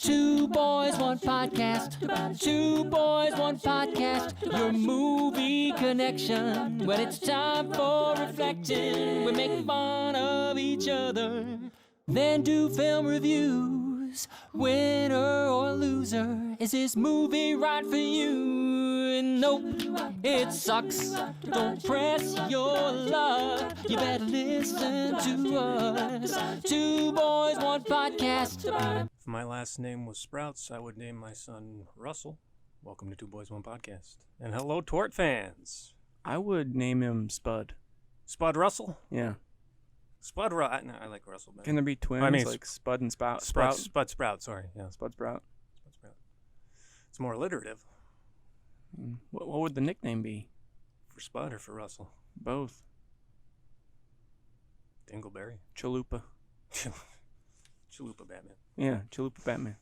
Two boys, one podcast. Two boys, one podcast. Your movie connection. When it's time for reflecting, we make fun of each other. Then do film reviews. Winner or loser. Is this movie right for you? Nope, it sucks. Don't press your luck. You better listen to us. Two boys, one podcast. If my last name was Sprouts, I would name my son Russell. Welcome to Two Boys, One Podcast. And hello, Tort fans. I would name him Spud. Spud Russell? Yeah. Spud Russell. No, I like Russell better. Can there be twins? I mean, like Spud and Sprout? Spud Sprout, sorry. Yeah. Spud Sprout. Spud Sprout. It's more alliterative. What would the nickname be? For Spud or for Russell? Both. Dingleberry. Chalupa. Chalupa Batman. Yeah, Chalupa Batman.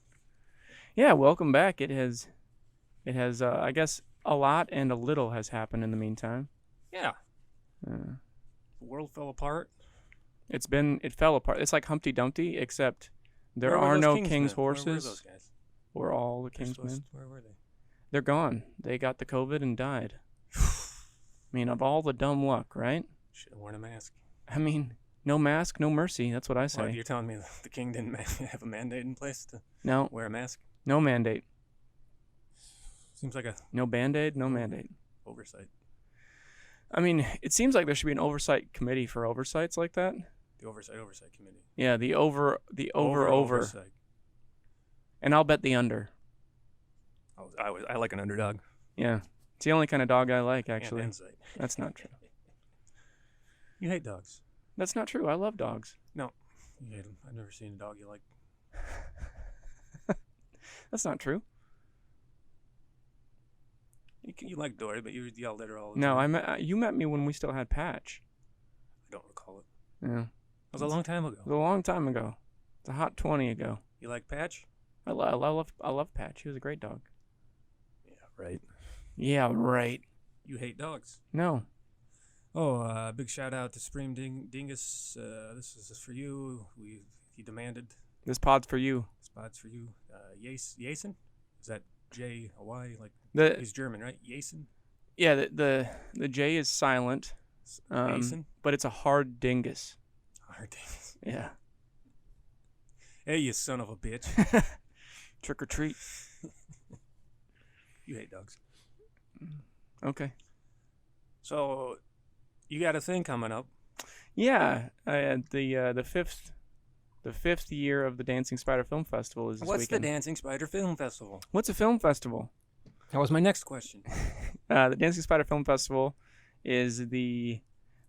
Yeah, welcome back. It has, I guess, a lot and a little has happened in the meantime. Yeah. The world fell apart. It fell apart. It's like Humpty Dumpty, except there Where were are those no Kingsmen? king's Where were horses. those guys? We're all the They're Kingsmen. Where were they? They're gone. They got the COVID and died. I mean, of all the dumb luck, right? Should have worn a mask. I mean, no mask, no mercy. That's what I say. What, you're telling me the king didn't have a mandate in place to No, wear a mask? no mandate. Seems like a No Band-Aid, no mandate. oversight. I mean, it seems like there should be an oversight committee for oversights like that. The oversight committee. Yeah, the over. Oversight. And I'll bet the under. I like an underdog. Yeah. It's the only kind of dog I like, actually. And insight. That's not true. You hate dogs. That's not true. I love dogs. No, you hate them. I've never seen a dog you like. That's not true. You like Dory, but you yelled at her all the No, time. you met me when we still had Patch. I don't recall it. Yeah. It was a long time ago. It was a long time ago. It's a hot 20 ago. You like Patch? I love Patch. He was a great dog. Yeah, right. Yeah, right. You hate dogs. No. Oh, big shout out to Supreme Dingus. This is for you. He demanded. This pod's for you. Spots for you. Jason? Is that J-Y? Like he's German, right? Jason? Yeah, the J is silent. Jason? But it's a hard dingus. Hard dingus. Yeah. Hey, you son of a bitch. Trick or treat. You hate dogs. Okay. So, you got a thing coming up. Yeah, the fifth year of the Dancing Spider Film Festival is this What's weekend. the Dancing Spider Film Festival? What's a film festival? That was my next question. The Dancing Spider Film Festival is the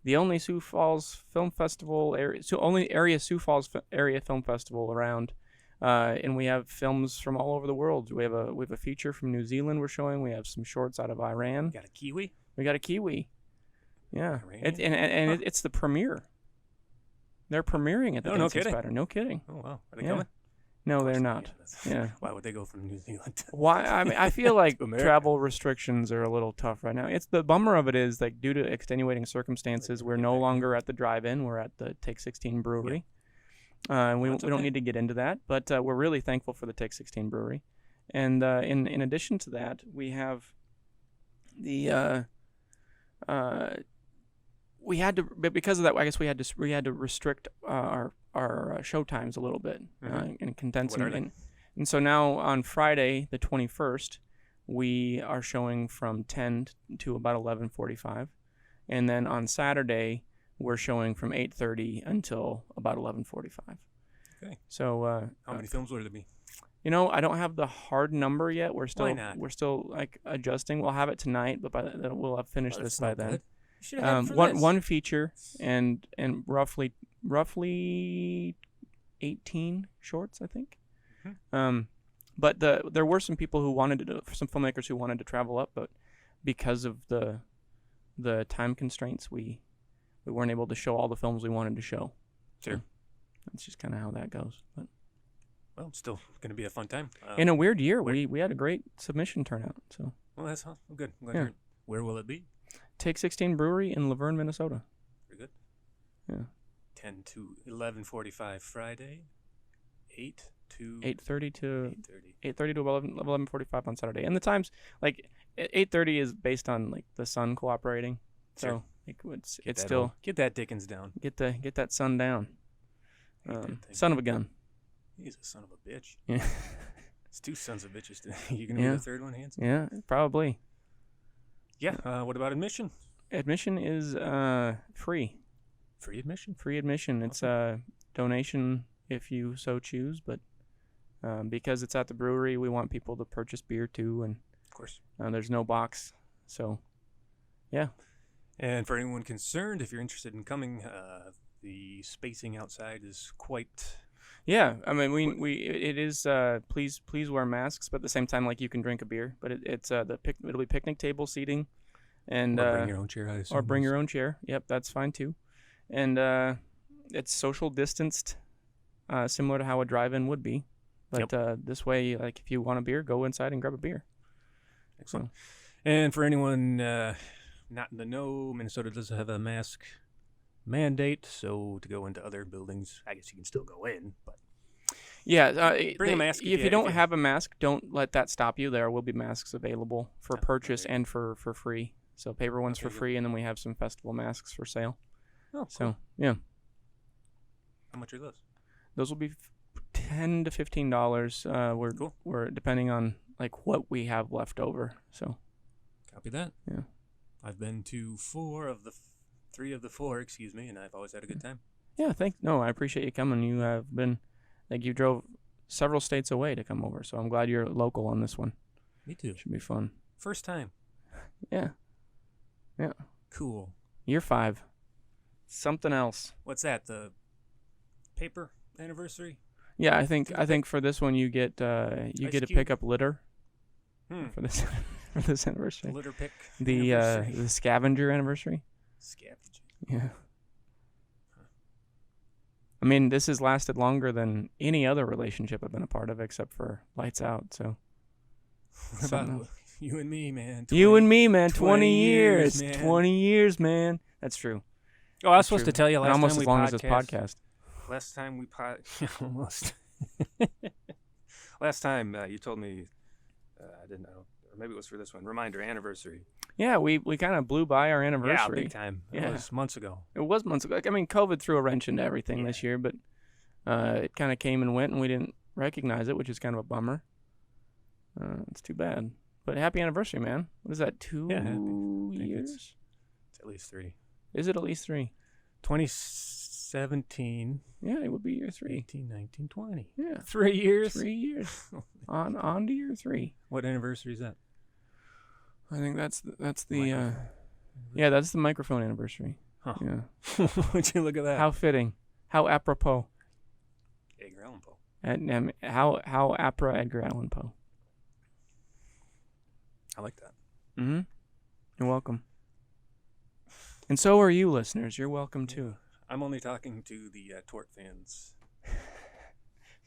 only Sioux Falls Film Festival area Sioux Falls area film festival around, and we have films from all over the world. We have a feature from New Zealand we're showing. We have some shorts out of Iran. Got a Kiwi? We got a Kiwi. Yeah, Iran? it's the premiere. They're premiering at the Dancing Spider. No kidding. Oh wow, are they coming? No, they're not. Yeah. Why would they go from New Zealand? Why? I mean, I feel like America. travel restrictions are a little tough right now. It's the bummer of it is like due to extenuating circumstances, we're no longer at the drive-in. We're at the Take 16 Brewery. And we don't need to get into that, but we're really thankful for the Take 16 Brewery. And in addition to that, we have the we had to, but because of that, I guess we had to restrict our show times a little bit and condense them. And so now on Friday, the 21st, we are showing from 10 to about 11:45, and then on Saturday we're showing from 8:30 until about 11:45. Okay. So how many films would it be? You know, I don't have the hard number yet. We're still Why not? We're still like adjusting. We'll have it tonight, but then we'll have finished this by then. Good. You should have had it for this. One feature and roughly 18 shorts, I think. Mm-hmm. But there were some people who some filmmakers who wanted to travel up, but because of the time constraints, we weren't able to show all the films we wanted to show. Sure. So that's just kind of how that goes. But well, it's still going to be a fun time. in a weird year, we had a great submission turnout. So well, that's good. I'm glad to hear it. Where will it be? Take 16 Brewery in Laverne, Minnesota. Very good. Yeah. 10 to 11:45 Friday, 8 to 8:30 to 8:30. 8:30 to 11:45 on Saturday. And the times, like 8:30 is based on like the sun cooperating. Sure. So it's still get that Dickens down. get that sun down. Hate that thing. Son of a gun. He's a son of a bitch. Yeah. It's two sons of bitches today. You gonna be Yeah. the third one, Hans? Yeah, probably. Yeah. What about admission? Admission is free. Free admission? Free admission. It's a donation if you so choose, but because it's at the brewery, we want people to purchase beer too, and Of course. there's no box, so yeah. And for anyone concerned, if you're interested in coming, the spacing outside is quite. Yeah, I mean, it is. Please wear masks, but at the same time, like you can drink a beer. But it'll be picnic table seating, and Or bring your own chair, I assume. or bring your own chair. Yep, that's fine too, and it's social distanced, similar to how a drive-in would be. But this way, like if you want a beer, go inside and grab a beer. Excellent. And for anyone not in the know, Minnesota does have a mask mandate, so to go into other buildings, I guess you can still go in, but Yeah, bring a mask if you don't have a mask, don't let that stop you. There will be masks available for purchase okay. and for free. So paper ones Okay, for good. free, and then we have some festival masks for sale. Oh, cool. So yeah, How much are those? those will be $10 to $15. Cool. We're depending on like what we have left over. So Copy that. Yeah. I've been to three of the four, and I've always had a good time. yeah, I appreciate you coming. You have been like you drove several states away to come over, so I'm glad you're local on this one. Me too. Should be fun. First time. Yeah. Cool. Year 5. Something else. What's that? The paper anniversary? Yeah, I think for this one you get to Cube? pick up litter Hmm. for this for this anniversary. Litter pick. The anniversary. scavenger anniversary. Scavenging. Yeah. I mean, this has lasted longer than any other relationship I've been a part of, except for Lights Out. So. What about you and me, man? You and me, man. 20 20 years. man. 20 years, man. That's true. Oh, I was That's supposed true. to tell you And last almost time as we long as this podcast. Last time we almost. Last time you told me, I didn't know, or maybe it was for this one. Reminder, anniversary. Yeah, we kind of blew by our anniversary. Yeah, big time. It was months ago. It was months ago. Like, I mean, COVID threw a wrench into everything this year, but it kind of came and went, and we didn't recognize it, which is kind of a bummer. It's too bad. But happy anniversary, man. What is that, 2 years? It's at least 3. Is it at least 3? 2017. Yeah, it would be year 3. 18, 19, 20. Yeah. 3 years? 3 years. on to year 3. What anniversary is that? I think that's the Microphone. that's the microphone anniversary. Huh. Yeah. Would you look at that? How fitting. How apropos. Edgar Allan Poe. And how apra Edgar Allan Poe. I like that. Mm-hmm. You're welcome. And so are you, listeners. You're welcome too. I'm only talking to the Tort fans. If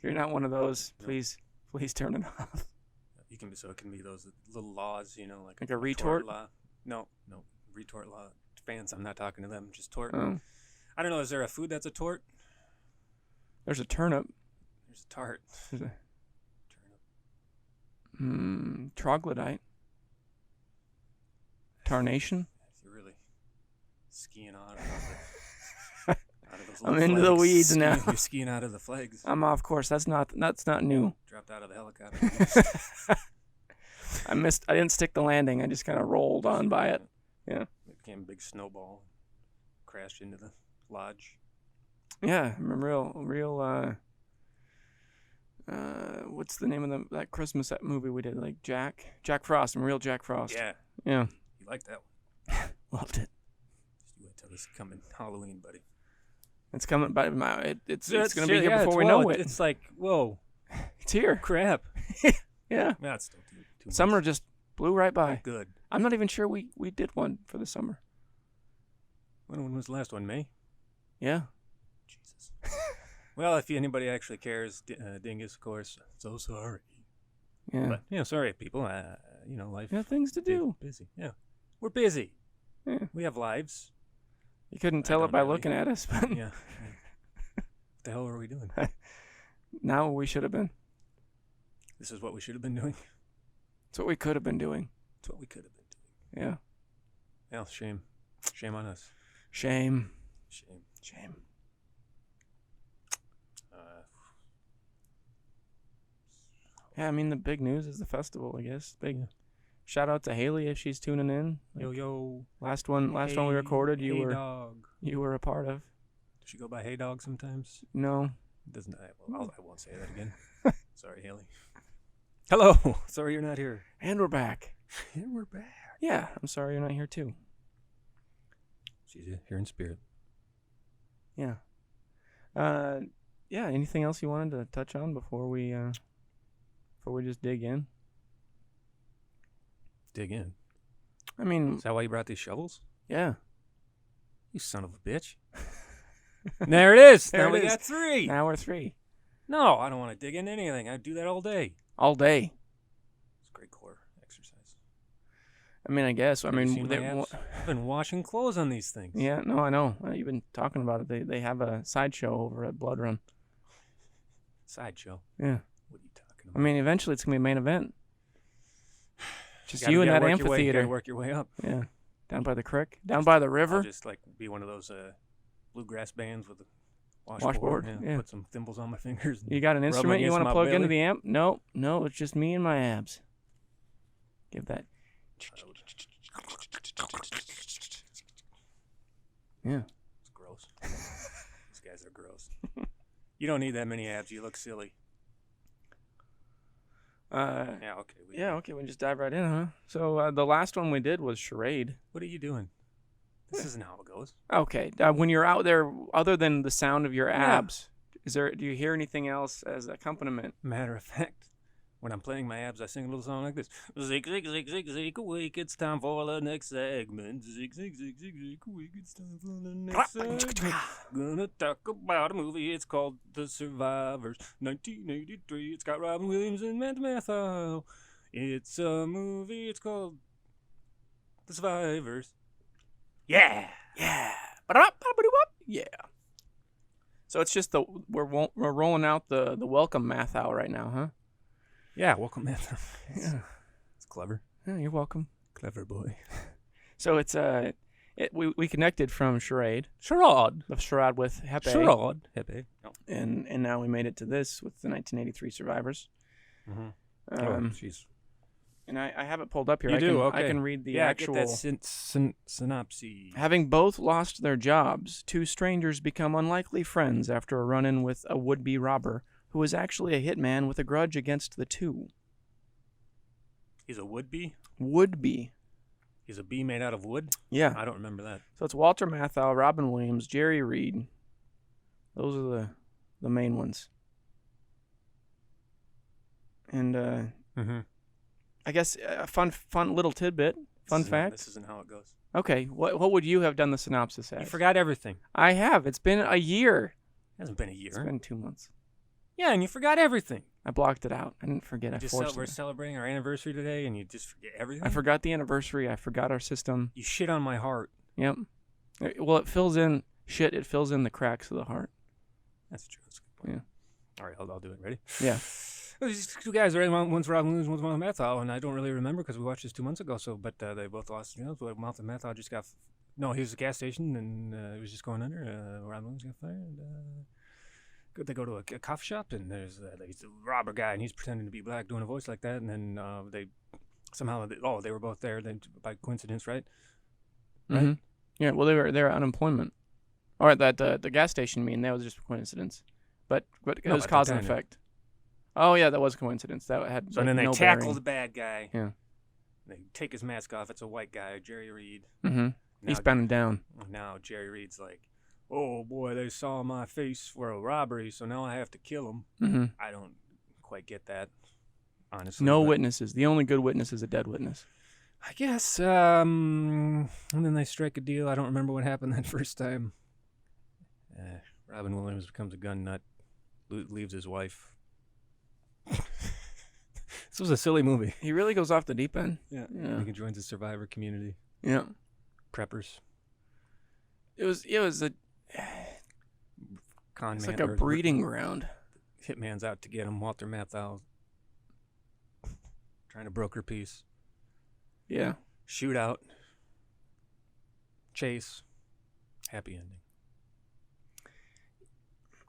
you're not one of those, No. please turn it off. It can be those little laws, like a retort law. No, retort law. Fans, I'm not talking to them. Just tort. Oh. I don't know. Is there a food that's a tort? There's a turnip. There's a tart. There's a Turnip. troglodyte. Tarnation. If you're really skiing out of those I'm little into the flags. weeds now. You're skiing out of the flags. I'm off course. That's not new. Dropped out of the helicopter. I didn't stick the landing. I just kind of rolled on by it. Yeah. It became a big snowball. Crashed into the lodge. Yeah, I'm real. What's the name of that Christmas movie we did? Like Jack Frost. I'm real Jack Frost. Yeah. Yeah. You like that one? Loved it. Just wait till this coming Halloween, buddy. It's coming by it's gonna be here before we know it. It's like, whoa, It's here. crap. Yeah. Yeah, it's still too Summer much. just blew right by. Good. I'm not even sure we did one for the summer. When was the last one? May? Yeah. Jesus. Well, if anybody actually cares, Dingus, of course. So sorry. Yeah. But, sorry, people. Life. Yeah, things to do. Busy. Yeah. We're busy. Yeah. We have lives. You couldn't I tell it don't by really. looking at us, but Yeah. What the hell were we doing? now we should have been. This is what we should have been doing. It's what we could have been doing. It's what we could have been doing. Yeah. Well, shame. Shame on us. Shame. Shame. Shame. Yeah, I mean, the big news is the festival, I guess. Big shout out to Haley if she's tuning in. Yo. Last one we recorded, you hey were dog. you were a part of. Does she go by Hey Dog sometimes? No. Doesn't I won't say that again. Sorry, Haley. Hello. Sorry you're not here. And we're back. And we're back. Yeah, I'm sorry you're not here too. She's here in spirit. Yeah. Yeah, anything else you wanted to touch on before we just dig in? Dig in. I mean, Is that why you brought these shovels? yeah. You son of a bitch. There it is. There now it we is. got 3. Now we're 3. No, I don't want to dig into anything. I'd do that all day. All day. It's great core exercise. I mean, I guess. I Have you mean, seen my abs? I've been washing clothes on these things. yeah, no, I know. You've been talking about it. They have a sideshow over at Blood Run. Sideshow. Yeah. What are you talking I about? mean, eventually it's going to be a main event. Just Gotta- you in gotta that work your way- amphitheater. gotta work your way up. Yeah. Down by the creek. Down by the I'll river. just like be one of those bluegrass bands with a Washboard, yeah. Put some thymbles on my fingers. and You got an rub instrument you against want to my plug into belly. the amp? No, it's just me and my abs. Give that. Yeah. It's gross. These guys are gross. You don't need that many abs. You look silly. Yeah, okay. Okay, we just dive right in, huh? So the last one we did was Charade. What are you doing? This isn't how it goes. Okay, when you're out there, other than the sound of your Yeah. abs, do you hear anything else as accompaniment? Matter of fact, when I'm playing my abs, I sing a little song like this. Zig, zig, zig, zig, zig, awake, it's time for the next segment. Zig, zig, zig, zig, zig, awake, it's time for the next segment. Gonna talk about a movie, it's called The Survivors, 1983. It's got Robin Williams and Walter Matthau. It's a movie, it's called The Survivors. Yeah! Yeah. Yeah. So it's just we're rolling out the welcome Matthau right now, huh? Yeah, welcome, Matthau. Yeah. It's clever. Yeah, you're welcome. Clever boy. So it's we connected from Charade. Charade. The Charade with Hepe. Charade. Hepe. Oh. And now we made it to this with the 1983 survivors. Mm-hmm. Jeez. And I have it pulled up here. You do? Okay. I can read the yeah, actual. Get that synopsis. Having both lost their jobs, 2 strangers become unlikely friends after a run-in with a would-be robber who is actually a hitman with a grudge against the 2. He's a would-be? Would-be. He's a bee made out of wood? Yeah. I don't remember that. So it's Walter Matthau, Robin Williams, Jerry Reed. Those are the main ones. And Mm-hmm. I guess a fun little tidbit, fun fact. This isn't how it goes. Okay, what would you have done the synopsis as? You forgot everything. I have. It's been a year. It hasn't been a year. It's been 2 months. Yeah, and you forgot everything. I blocked it out. I didn't forget. We're celebrating our anniversary today, and you just forget everything? I forgot the anniversary. I forgot our system. You shit on my heart. Yep. Well, it fills in the cracks of the heart. That's true. That's a good point. Yeah. All right, I'll do it. Ready? Yeah. These 2 guys, right? One's Robin Williams, one's Walter Matthau, and I don't really remember because we watched this 2 months ago. So, but they both lost jobs. Walter Matthau just got. No, he was at a gas station and he was just going under. Robin Williams got fired. They go to a coffee shop and there's a robber guy and he's pretending to be black, doing a voice like that, and then they somehow they were both there then by coincidence, right? Mm-hmm. Yeah. Well, they were unemployment, or at the gas station. I mean, that was just a coincidence, but it was cause and effect. Oh yeah, that was a coincidence. That had. So then they tackle the bad guy. Yeah. They take his mask off. It's a white guy, Jerry Reed. Mm-hmm. He's bending down. Now Jerry Reed's like, oh boy, they saw my face for a robbery, so now I have to kill him. Mm-hmm. I don't quite get that, honestly. No witnesses. The only good witness is a dead witness. I guess. And then they strike a deal. I don't remember what happened that first time. Robin Williams becomes a gun nut, leaves his wife. This was a silly movie. He really goes off the deep end. Yeah. He joins the survivor community. Yeah. Preppers. It was a. Con it's man, like a breeding ground. Hitman's out to get him. Walter Matthau trying to broker peace. Yeah. Shootout. Chase. Happy ending.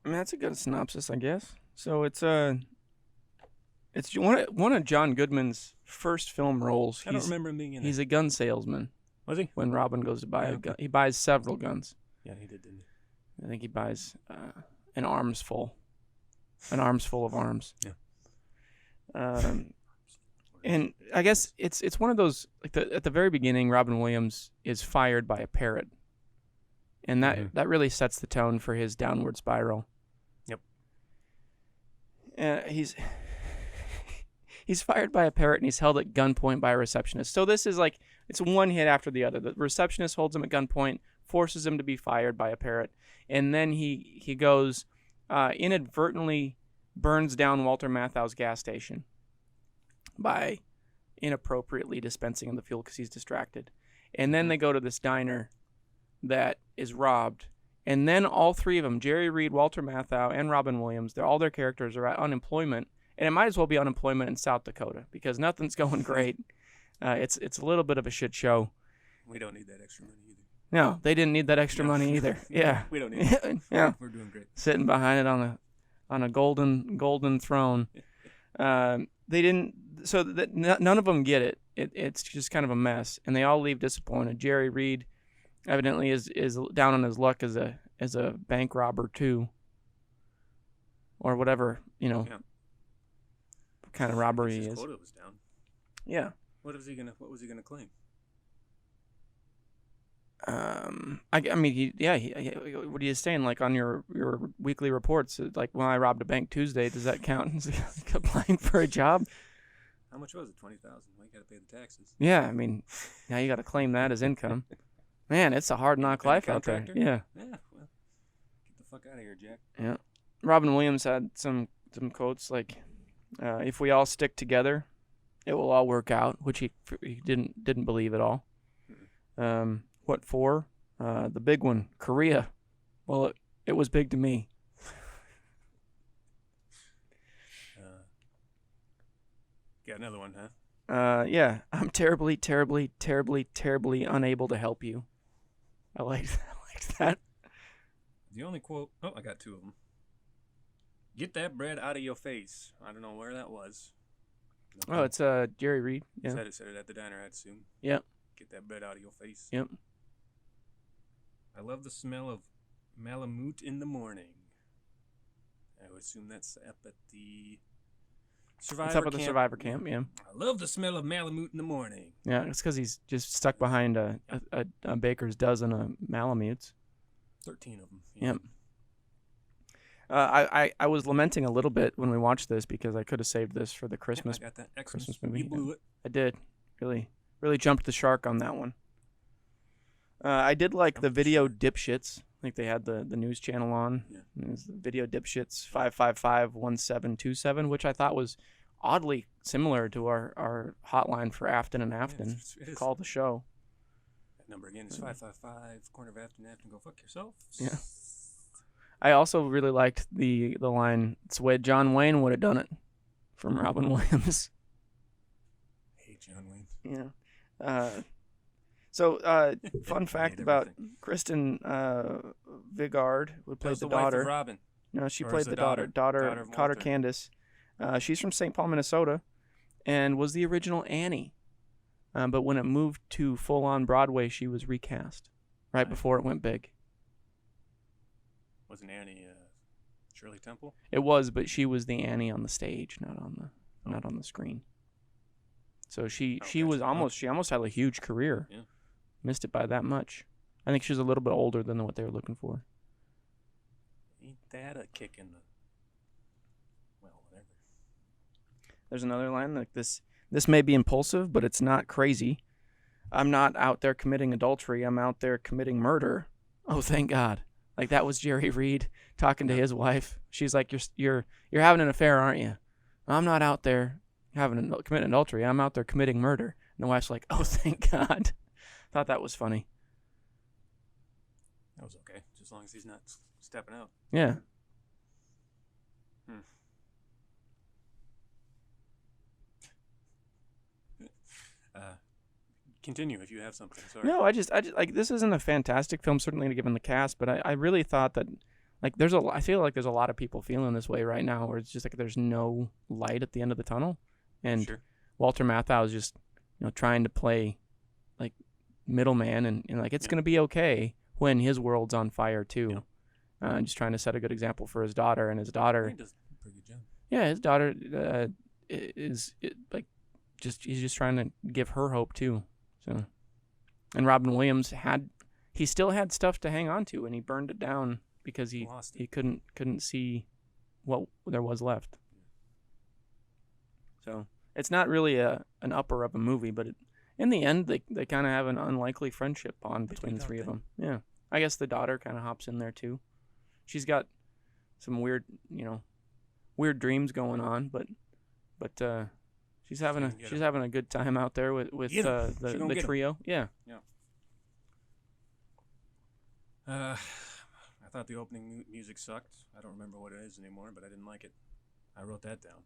I mean, that's a good synopsis, I guess. So it's one of John Goodman's first film roles. I don't remember him being in He's it. a gun salesman. Was he? When Robin goes to buy a gun, he buys several guns. Yeah, he did, didn't he? I think he buys an arms full of arms. Yeah. And I guess it's one of those, like, at the very beginning, Robin Williams is fired by a parrot, and that really sets the tone for his downward spiral. Yep. He's fired by a parrot, and he's held at gunpoint by a receptionist. So this is like, it's one hit after the other. The receptionist holds him at gunpoint, forces him to be fired by a parrot, and then he goes, inadvertently burns down Walter Matthau's gas station by inappropriately dispensing of the fuel because he's distracted. And then they go to this diner that is robbed. And then all three of them, Jerry Reed, Walter Matthau, and Robin Williams, all their characters are at unemployment. And it might as well be unemployment in South Dakota because nothing's going great. It's a little bit of a shit show. We don't need that extra money either. No, they didn't need that extra money either. Yeah. We don't need it. Yeah. We're doing great. Sitting behind it on a golden throne. They didn't. So that none of them get it. It's just kind of a mess, and they all leave disappointed. Jerry Reed evidently is down on his luck as a bank robber too, or whatever kind of robbery he His is. quota was down. Yeah. What was he gonna claim? I mean, what are you saying? Like on your weekly reports, like, well, I robbed a bank Tuesday. Does that count as applying for a job? How much was it? $20,000. Well, you got to pay the taxes. Yeah, I mean, now you got to claim that as income. Man, it's a hard knock life out there. Yeah. Yeah. Well, get the fuck out of here, Jack. Yeah. Robin Williams had some quotes like, "If we all stick together, it will all work out," which he didn't believe at all. What for? The big one, Korea. Well, it was big to me. Got another one, huh? Yeah. I'm terribly, terribly, terribly, terribly unable to help you. I liked that. The only quote. Oh, I got two of them. Get that bread out of your face. I don't know where that was. Oh, it's Jerry Reed. Yeah. Said it at the diner, I'd assume. Yep. Get that bread out of your face. Yep. I love the smell of Malamute in the morning. I would assume that's up at the Survivor It's up at camp. the Survivor camp, yeah. I love the smell of Malamute in the morning. Yeah, it's because he's just stuck behind a baker's dozen of Malamutes. 13 of them. Yep. I was lamenting a little bit when we watched this because I could have saved this for the Christmas I got that. Christmas movie. You blew it. I did. Really jumped the shark on that one. I did like the video dipshits. Like they had the news channel on. Yeah. It was the video dipshits 555-1727, which I thought was oddly similar to our hotline for Afton and Afton. It is. Call the show. That number again is 555 corner of Afton. Go fuck yourself. Yeah. I also really liked the line, "It's the way John Wayne would have done it," from Robin Williams. Hey, John Wayne. Yeah. So, fun fact about Kristen Vigard, who played the daughter. Wife of Robin. No, she Or played is the the daughter. daughter of Cotter Walter. Candace. She's from St. Paul, Minnesota, and was the original Annie. But when it moved to full-on Broadway, she was recast right before it went big. Wasn't Annie Shirley Temple? It was, but she was the Annie on the stage, not on the screen. So she almost had a huge career. Yeah. Missed it by that much. I think she was a little bit older than what they were looking for. Ain't that a kick in the... Well, whatever. There's another line like this. This may be impulsive, but it's not crazy. I'm not out there committing adultery. I'm out there committing murder. Oh, thank God. Like that was Jerry Reed talking to his wife. She's like, "You're having an affair, aren't you?" "I'm not out there committing adultery. I'm out there committing murder." And the wife's like, "Oh, thank God." Thought that was funny. That was okay, just as long as he's not stepping out. Yeah. Continue if you have something. Sorry. No, I just like this isn't a fantastic film, certainly given the cast, but I really thought that like I feel like there's a lot of people feeling this way right now, where it's just like there's no light at the end of the tunnel, and Sure. Walter Matthau is just trying to play like middleman and like it's gonna be okay when his world's on fire too. Just trying to set a good example for his daughter, and his daughter. He does a pretty good job. Yeah, his daughter he's just trying to give her hope too. So, and Robin Williams still had stuff to hang on to, and he burned it down because he couldn't see what there was left. So it's not really an upper of a movie, but in the end they kind of have an unlikely friendship bond between the three of them. Yeah, I guess the daughter kind of hops in there too. She's got some weird dreams going on, but she's having a good time out there with the trio. Yeah. I thought the opening music sucked. I don't remember what it is anymore, but I didn't like it. I wrote that down.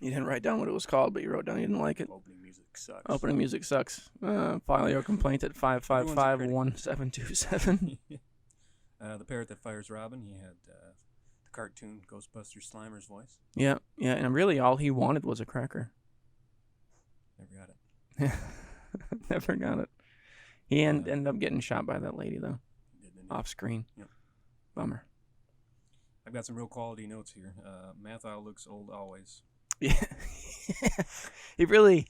You didn't write down what it was called, but you wrote down you didn't like it. Opening music sucks. Opening music sucks. File your complaint at 555-1727. The parrot that fires Robin, he had the cartoon Ghostbusters Slimer's voice. Yeah, and really all he wanted was a cracker. Never got it. Never got it. He ended up getting shot by that lady, though. Off screen. Yep. Bummer. I've got some real quality notes here. Matthau looks old always. Yeah. he really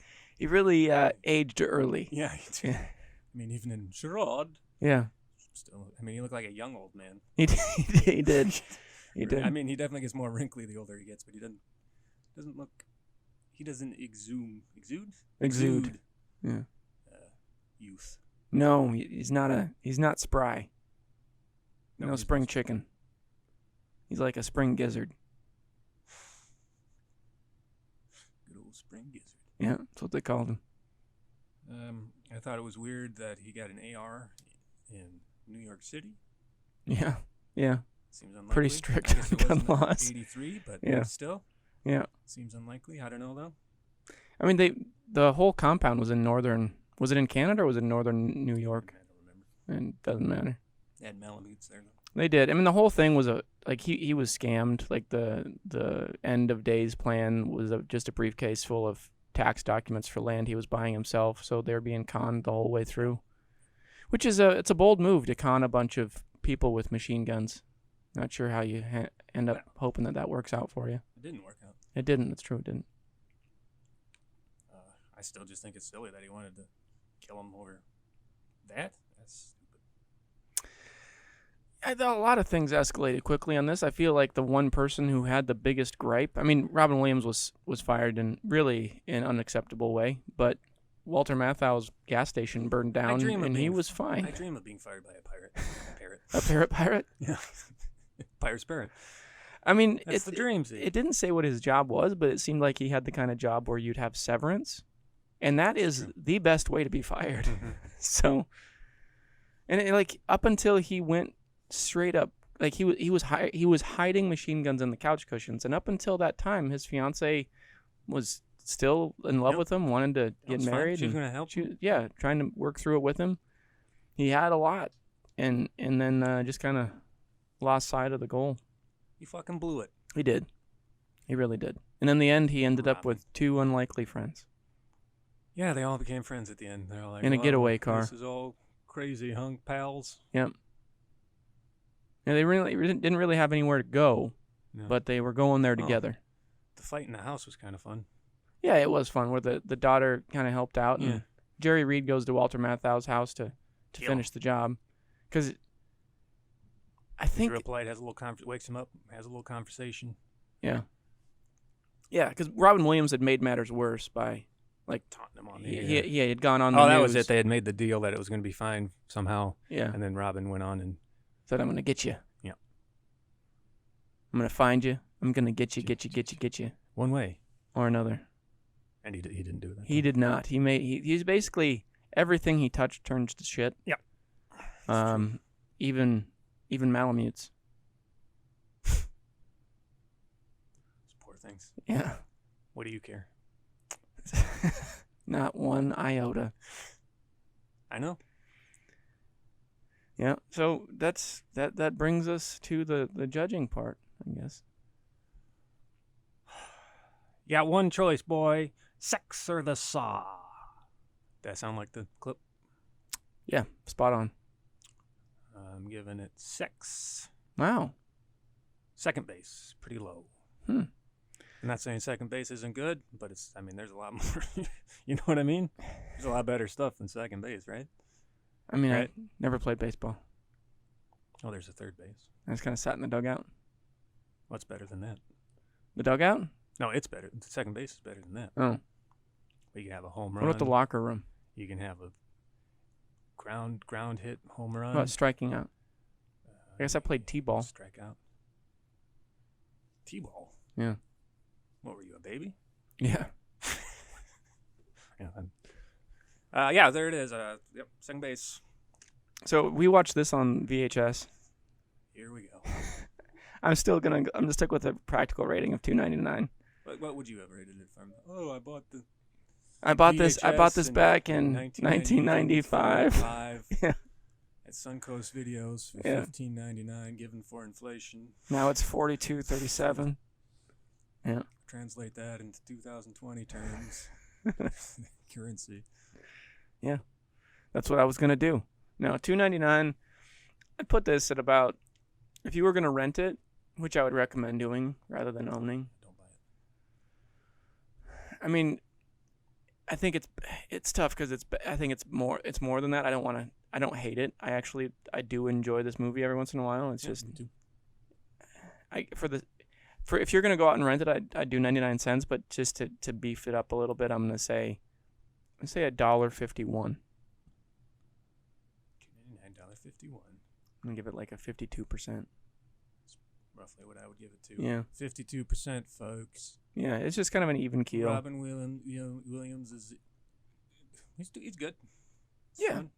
aged early. Yeah, he did. Yeah. I mean, even in Charade. Yeah. Still, I mean, he looked like a young old man. He did. He did. I mean, he definitely gets more wrinkly the older he gets, but he doesn't look. He doesn't exude. Yeah. Youth. No, he's not spry. No spring chicken. He's like a spring gizzard. Good old spring gizzard. Yeah, that's what they called him. I thought it was weird that he got an AR in New York City. Yeah. Seems unlikely. Pretty strict gun laws. 83, but still. Yeah. Seems unlikely. I don't know though. I mean, the whole compound was in northern. Was it in Canada or was it in northern New York? I don't remember. And it doesn't matter. They had Malamutes there though. They did. I mean, the whole thing was he was scammed. Like the end of days plan was just a briefcase full of tax documents for land he was buying himself. So they're being conned the whole way through, which is it's a bold move to con a bunch of people with machine guns. Not sure how you end up hoping that works out for you. It didn't work out. It didn't. It's true. It didn't. I still just think it's silly that he wanted to kill him over that. That's stupid. A lot of things escalated quickly on this. I feel like the one person who had the biggest gripe. I mean, Robin Williams was fired in really an unacceptable way, but Walter Matthau's gas station burned down, and he was fine. I dream of being fired by a pirate. A parrot? Yeah. Pirate's parrot. I mean, it's the dreams. It didn't say what his job was, but it seemed like he had the kind of job where you'd have severance, and that is the best way to be fired. Mm-hmm. So, and like up until he went straight up, like he was hiding machine guns in the couch cushions, and up until that time, his fiance was still in love with him, wanted to get married. She was going to help. Trying to work through it with him. He had a lot, and then just kind of lost sight of the goal. He fucking blew it. He did. He really did. And in the end, he ended up with two unlikely friends. Yeah, they all became friends at the end. They're all like, in a getaway car. This is all crazy, hunk pals. Yep. And they really didn't really have anywhere to go, but they were going there together. The fight in the house was kind of fun. Yeah, it was fun, where the daughter kind of helped out, and Jerry Reed goes to Walter Matthau's house to finish the job, because I think real polite, wakes him up, has a little conversation. Yeah, because Robin Williams had made matters worse by taunting him on the he had gone on the news. That was it. They had made the deal that it was going to be fine somehow. Yeah, and then Robin went on and said, "I'm going to get you. Yeah, I'm going to find you. I'm going to get you. One way or another." And he didn't do that. He did not. He's basically everything he touched turns to shit. Yep. Even Malamutes. Those poor things. Yeah. What do you care? Not one iota. I know. Yeah. So that brings us to the judging part, I guess. You got one choice, boy. Sex or the Saw. That sound like the clip? Yeah, spot on. I'm giving it sex. Wow. Second base, pretty low. Hmm. I'm not saying second base isn't good, but there's a lot more. You know what I mean? There's a lot better stuff than second base, right? I mean, Right. I never played baseball. Oh, there's a third base. I just kind of sat in the dugout. What's better than that? The dugout? No, it's better. Second base is better than that. Oh. But you can have a home What run. about the locker room? You can have a ground hit home run. What about striking out? I guess I played T-ball. Strike out. T-ball? Yeah. What were you, a baby? Yeah. Yeah, there it is. Yep, second base. So we watched this on VHS. Here we go. I'm gonna stick with a practical rating of $2.99. What would you have rated it from? Oh, I bought this back in 1995. Yeah. At Suncoast Videos for $15.99, given for inflation. Now it's $42.37. Yeah. Translate that into 2020 terms. Currency. Yeah. That's what I was gonna do. Now $2.99. I'd put this at about, if you were gonna rent it, which I would recommend doing rather than owning. Don't buy it. I mean, I think it's tough because I think it's more than that. I don't hate it. I do enjoy this movie every once in a while. It's just me too. If you're gonna go out and rent it, I'd do 99 cents. But just to beef it up a little bit, I'm gonna say $1.51. $9.51. I'm gonna give it like a 52%. Roughly what I would give it to. Yeah. 52%, folks. Yeah, it's just kind of an even keel. Robin Williams is he's good. It's Yeah. fun.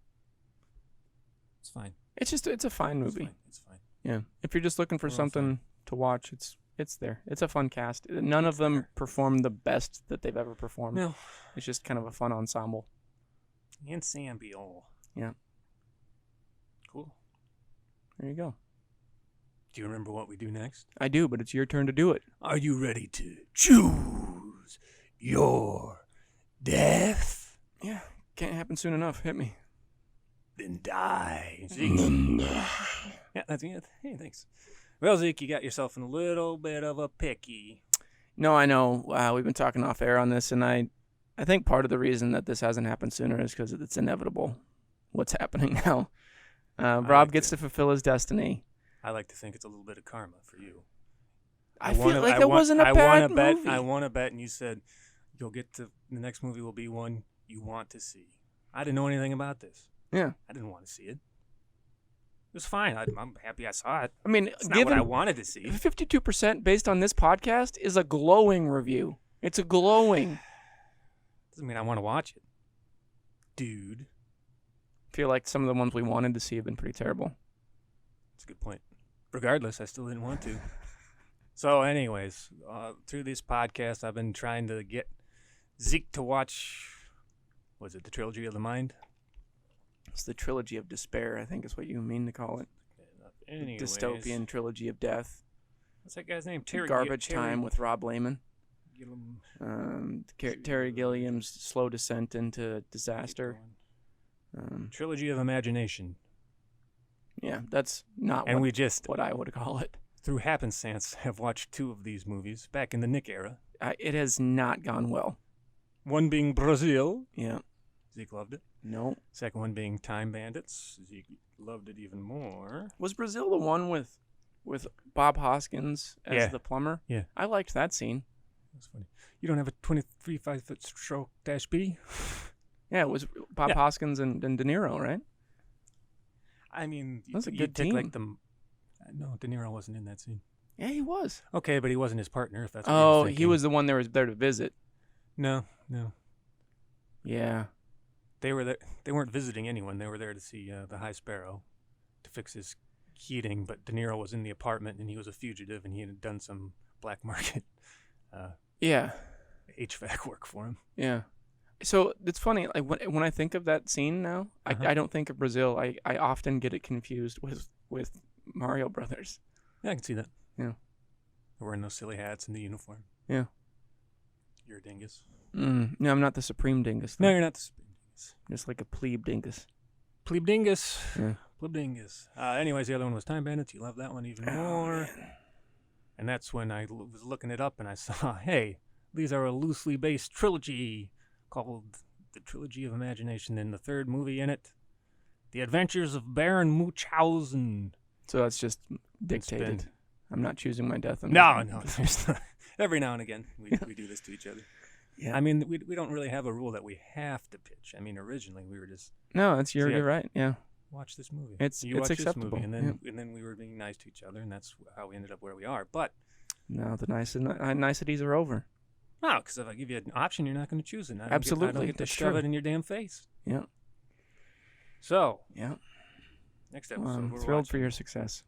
It's fine. It's a fine movie. It's fine. Yeah. If you're just looking for We're all something to watch, it's there. It's a fun cast. None of them perform the best that they've ever performed. No. It's just kind of a fun ensemble. And Sam Beal. Yeah. Cool. There you go. Do you remember what we do next? I do, but it's your turn to do it. Are you ready to choose your death? Yeah. Can't happen soon enough. Hit me. Then die. Zeke. Yeah, that's it. Hey, thanks. Well, Zeke, you got yourself in a little bit of a picky. No, I know. We've been talking off air on this, and I think part of the reason that this hasn't happened sooner is because it's inevitable what's happening now. Rob gets to fulfill his destiny. I like to think it's a little bit of karma for you. I feel like that wasn't a bad movie. I want to bet, and you said you'll get to the next movie will be one you want to see. I didn't know anything about this. Yeah. I didn't want to see it. It was fine. I'm happy I saw it. I mean, It's not what I wanted to see. 52% based on this podcast is a glowing review. It's a glowing. Doesn't mean I want to watch it. Dude. I feel like some of the ones we wanted to see have been pretty terrible. That's a good point. Regardless, I still didn't want to. So anyways, through this podcast, I've been trying to get Zeke to watch, was it the Trilogy of the Mind? It's the Trilogy of Despair, I think is what you mean to call it. Anyways, Dystopian Trilogy of Death. What's that guy's name? Garbage Time with Rob Layman. Terry Gilliam's slow descent into disaster. Trilogy of Imagination. Yeah, that's not what I would call it. Through happenstance, have watched two of these movies back in the Nick era. It has not gone well. One being Brazil. Yeah. Zeke loved it. No. Second one being Time Bandits. Zeke loved it even more. Was Brazil the one with Bob Hoskins as the plumber? Yeah. I liked that scene. That's funny. You don't have a 23.5-foot stroke dash B? Yeah, it was Bob Hoskins and De Niro, right? I mean, that's a good team. Like no, De Niro wasn't in that scene. Yeah, he was. Okay, but he wasn't his partner, if that's what you're thinking. He was the one that was there to visit. No. Yeah. They were there. They weren't visiting anyone. They were there to see the High Sparrow to fix his heating, but De Niro was in the apartment, and he was a fugitive, and he had done some black market HVAC work for him. Yeah. So it's funny. Like when I think of that scene now, I don't think of Brazil. I often get it confused with Mario Brothers. Yeah, I can see that. Yeah. They're wearing those silly hats and the uniform. Yeah. You're a dingus. No, I'm not the Supreme Dingus. Though. No, you're not the Supreme Dingus. Just like a plebe Dingus. Plebe Dingus. Yeah. Plebe Dingus. Anyways, the other one was Time Bandits. You love that one even more. Man. And that's when I was looking it up and I saw, hey, these are a loosely based trilogy called the Trilogy of Imagination. And the third movie in it, The Adventures of Baron Munchausen. So that's just dictated. I'm not choosing my death. No. There's not. Every now and again, we do this to each other. Yeah. I mean, we don't really have a rule that we have to pitch. I mean, originally we were just No, you're right. Yeah. watch this movie. It's acceptable. This movie, and then we were being nice to each other, and that's how we ended up where we are. But no, the niceties are over. no, because if I give you an option, you're not going to choose it. I don't Absolutely, get to that's shove true. it in your damn face. Yeah. So Yeah. next Well, episode, I'm we're thrilled for watching- your success.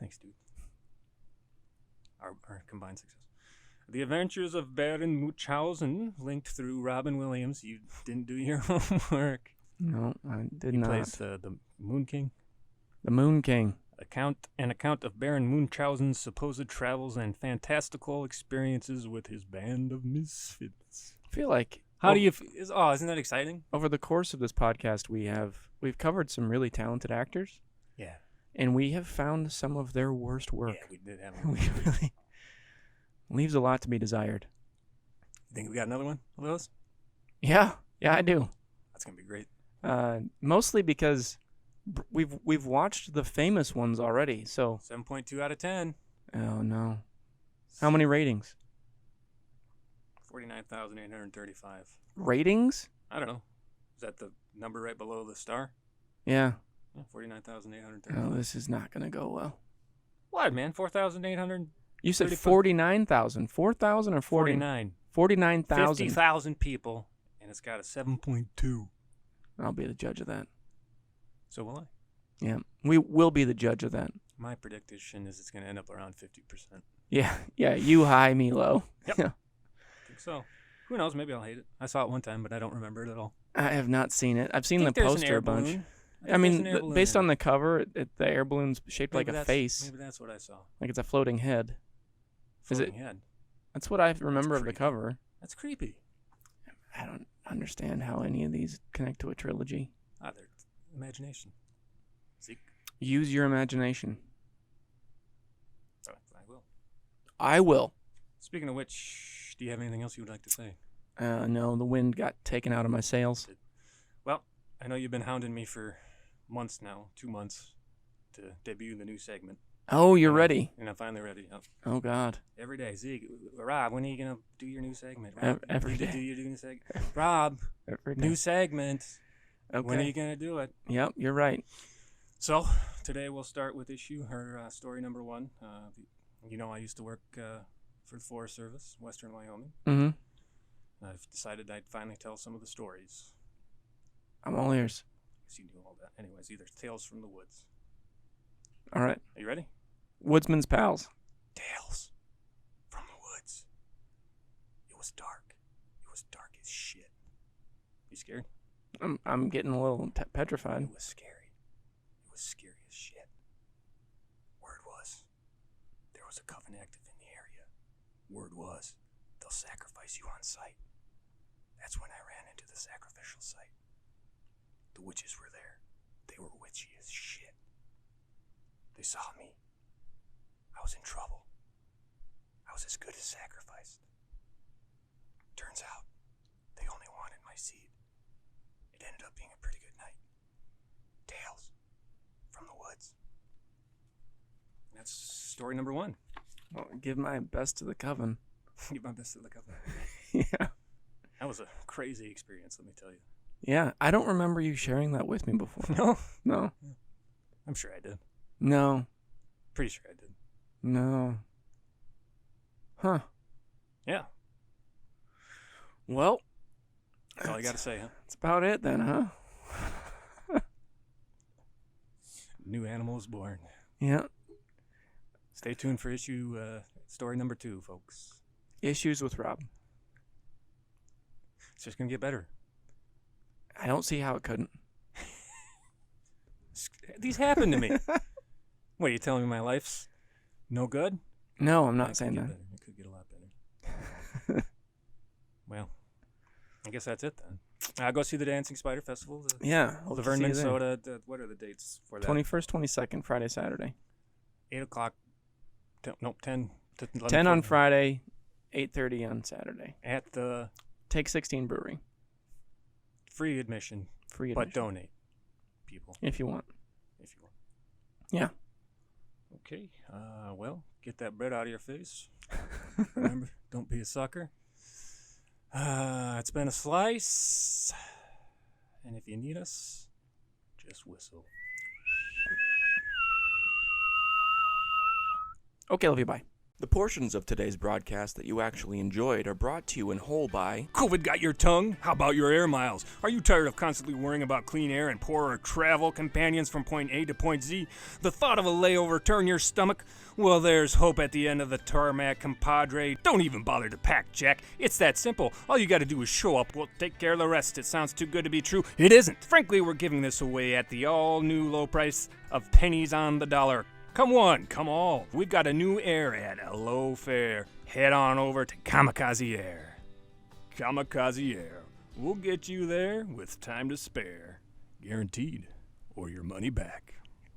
Thanks, dude. Our combined success. The Adventures of Baron Munchausen, linked through Robin Williams. You didn't do your homework. No, I did He not. plays the Moon King. The Moon King. An account of Baron Munchausen's supposed travels and fantastical experiences with his band of misfits. I feel like How do you? Isn't that exciting? over the course of this podcast we've covered some really talented actors, Yeah. and we have found some of their worst work. Yeah, we did have. We really leaves a lot to be desired. You think we got another one of those? Yeah, I do. That's gonna be great. Mostly because we've watched the famous ones already. So 7.2 out of 10. oh no, how many ratings? 49,835. Ratings? I don't know. Is that the number right below the star? Yeah. 49,835. Oh, this is not gonna go well. What, man? 4,800. You said 35. 49,000. 4,000 or 40? 49. 49,000. 50,000 people, and it's got a 7.2. I'll be the judge of that. So will I. Yeah, we will be the judge of that. My prediction is it's going to end up around 50%. Yeah. You high, me low. Yep. Yeah. I think so. Who knows? Maybe I'll hate it. I saw it one time, but I don't remember it at all. I have not seen it. I've seen the think there's an poster air a bunch. balloon. I mean, there's an air balloon based in on it. the cover, the air balloon's shaped Maybe like a that's- face, Maybe that's what I saw. like it's a floating head. Is it- Floating head. That's what I remember of the creepy. cover. That's creepy. I don't understand how any of these connect to a trilogy. They're imagination. Zeke. Use your imagination. Oh, I will. I will. Speaking of which, do you have anything else you would like to say? No, the wind got taken out of my sails. Well, I know you've been hounding me for months now, 2 months, to debut the new segment. Oh, you're ready. And I'm finally ready. Oh, God. Every day. Zeke, Rob, when are you going to do your new segment? Rob, Every when are you day. do your new segment? Rob, Every day. new segment. Okay. When are you going to do it? Yep, you're right. So, today we'll start with story number 1. I used to work for the Forest Service, Western Wyoming. Mm-hmm. I've decided I'd finally tell some of the stories. I'm all ears. Because you knew all that. Anyways, either Tales from the Woods. All right. Are you ready? Woodsman's Pals. Tales from the Woods. It was dark. It was dark as shit. You scared? I'm getting a little petrified. It was scary. It was scary as shit. Word was, there was a coven active in the area. Word was, they'll sacrifice you on sight. That's when I ran into the sacrificial site. The witches were there. They were witchy as shit. They saw me. I was in trouble. I was as good as sacrificed. Turns out, they only wanted my seed. It ended up being a pretty good night. Tales from the Woods. That's story number 1. Well, give my best to the coven. Give my best to the couple. Yeah. That was a crazy experience, let me tell you. Yeah, I don't remember you sharing that with me before. No? No. I'm sure I did. No. Pretty sure I did. No. Huh. Yeah. Well, That's all you got to say, huh? that's about it then, huh? New animal is born. Yeah. Stay tuned for story number 2, folks. Issues with Rob. It's just going to get better. I don't see how it couldn't. These happen to me. What, are you telling me my life's no good? No, I'm not saying that. It could get a lot better. Well, I guess that's it then. I'll go see the Dancing Spider Festival. Laverne, Minnesota. What are the dates for that? 21st, 22nd, Friday, Saturday. 8 o'clock. 10 to 11. 10 on Friday, 8:30 on Saturday. At the Take 16 Brewery. Free admission. But donate, people. If you want. Yeah. Okay. Well, get that bread out of your face. Remember, don't be a sucker. It's been a slice. And if you need us, just whistle. Okay, love you, bye. The portions of today's broadcast that you actually enjoyed are brought to you in whole by COVID got your tongue? How about your air miles? Are you tired of constantly worrying about clean air and poorer travel companions from point A to point Z? The thought of a layover turn your stomach? Well, there's hope at the end of the tarmac, compadre. Don't even bother to pack, Jack. It's that simple. All you gotta do is show up. We'll take care of the rest. It sounds too good to be true. It isn't. Frankly, we're giving this away at the all-new low price of pennies on the dollar. Come one, come all. We've got a new air at a low fare. Head on over to Kamikaze Air. Kamikaze Air. We'll get you there with time to spare. Guaranteed. Or your money back.